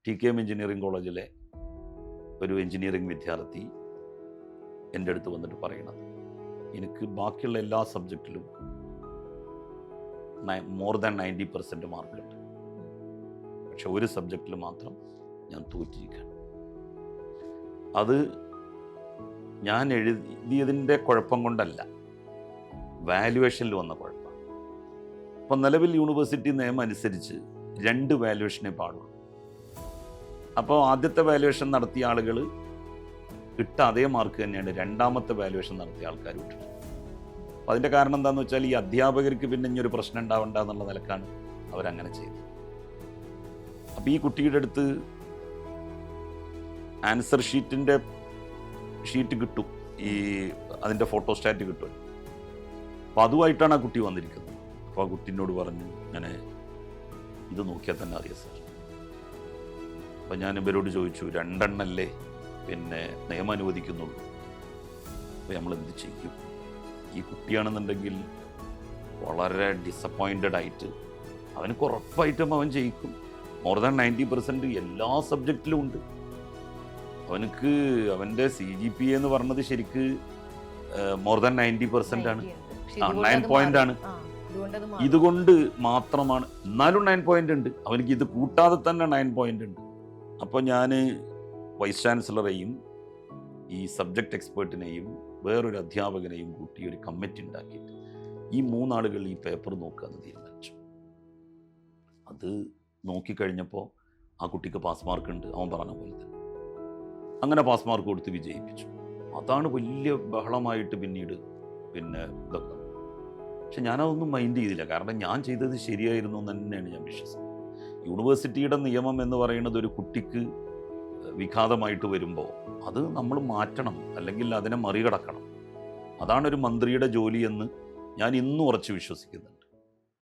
TKM engineering കോളേജിലെ ഒരു engineering വിദ്യാർത്ഥി എൻ്റെ അടുത്ത് വന്നിട്ട് പറയണത്, എനിക്ക് ബാക്കിയുള്ള എല്ലാ സബ്ജക്റ്റിലും മോർ ദാൻ 90% മാർക്കുണ്ട്, പക്ഷെ ഒരു സബ്ജക്റ്റിൽ മാത്രം ഞാൻ തോറ്റിരിക്കുകയാണ്. അത് ഞാൻ എഴുതിയതിൻ്റെ കുഴപ്പം കൊണ്ടല്ല, വാല്യുവേഷനിൽ വന്ന കുഴപ്പമാണ്. അപ്പം നിലവിൽ യൂണിവേഴ്സിറ്റി നിയമം അനുസരിച്ച് 2 വാല്യുവേഷനേ പാടുള്ളൂ. അപ്പോൾ ആദ്യത്തെ വാല്യുവേഷൻ നടത്തിയ ആളുകൾ ഇട്ട അതേ മാർക്ക് തന്നെയാണ് രണ്ടാമത്തെ വാല്യുവേഷൻ നടത്തിയ ആൾക്കാർ വിട്ടിട്ട്. അപ്പം അതിൻ്റെ കാരണം എന്താണെന്ന് വെച്ചാൽ ഈ അധ്യാപകർക്ക് പിന്നെ ഇനിയൊരു പ്രശ്നം ഉണ്ടാവണ്ട എന്നുള്ള നിലക്കാണ് അവരങ്ങനെ ചെയ്തത്. അപ്പം ഈ കുട്ടിയുടെ അടുത്ത് ആൻസർ ഷീറ്റ് കിട്ടും, ഈ അതിൻ്റെ ഫോട്ടോസ്റ്റാറ്റ് കിട്ടും. അപ്പം അതുമായിട്ടാണ് ആ കുട്ടി വന്നിരിക്കുന്നത്. അപ്പോൾ ആ കുട്ടീനോട് പറഞ്ഞു, ഇങ്ങനെ ഇത് നോക്കിയാൽ തന്നെ അറിയാം സാർ. അപ്പം ഞാൻ ഇവരോട് ചോദിച്ചു, 2 എണ്ണല്ലേ പിന്നെ നിയമം അനുവദിക്കുന്നുള്ളൂ, അപ്പോൾ നമ്മളെന്ത് ചെയ്യും? ഈ കുട്ടിയാണെന്നുണ്ടെങ്കിൽ വളരെ ഡിസപ്പോയിൻറ്റഡ് ആയിട്ട് അവനക്ക് ഉറപ്പായിട്ടും അവൻ ജയിക്കും. മോർ ദാൻ 90% എല്ലാ സബ്ജക്റ്റിലും ഉണ്ട്. അവനക്ക് അവൻ്റെ CGPA എന്ന് പറഞ്ഞത് ശരിക്ക് മോർ ദാൻ 90% ആണ്, 9 പോയിന്റ് ആണ്. ഇതുകൊണ്ട് മാത്രമാണ്, എന്നാലും 9 പോയിന്റ് ഉണ്ട്. അവനക്ക് ഇത് കൂട്ടാതെ തന്നെ 9 പോയിന്റ് ഉണ്ട്. അപ്പോൾ ഞാൻ വൈസ് ചാൻസലറെയും ഈ സബ്ജക്റ്റ് എക്സ്പേർട്ടിനെയും വേറൊരു അധ്യാപകനെയും കൂട്ടി ഒരു കമ്മിറ്റി ഉണ്ടാക്കിയിട്ട് ഈ 3 ആളുകൾ ഈ പേപ്പർ നോക്കാമെന്ന് തീരുമാനിച്ചു. അത് നോക്കിക്കഴിഞ്ഞപ്പോൾ ആ കുട്ടിക്ക് പാസ് മാർക്ക് ഉണ്ട്, അവൻ പറഞ്ഞ പോലെ തന്നെ. അങ്ങനെ പാസ് മാർക്ക് കൊടുത്ത് വിജയിപ്പിച്ചു. അതാണ് വലിയ ബഹളമായിട്ട് പിന്നീട് ഇതൊക്കെ. പക്ഷെ ഞാനതൊന്നും മൈൻഡ് ചെയ്തില്ല, കാരണം ഞാൻ ചെയ്തത് ശരിയായിരുന്നു എന്ന് തന്നെയാണ് ഞാൻ വിശ്വസിക്കുന്നത്. യൂണിവേഴ്സിറ്റിയുടെ നിയമം എന്ന് പറയുന്നത് ഒരു കുട്ടിക്ക് വിഘാതമായിട്ട് വരുമ്പോൾ അത് നമ്മൾ മാറ്റണം, അല്ലെങ്കിൽ അതിനെ മറികടക്കണം. അതാണ് ഒരു മന്ത്രിയുടെ ജോലി എന്ന് ഞാൻ ഇന്നും ഉറച്ചു വിശ്വസിക്കുന്നത്.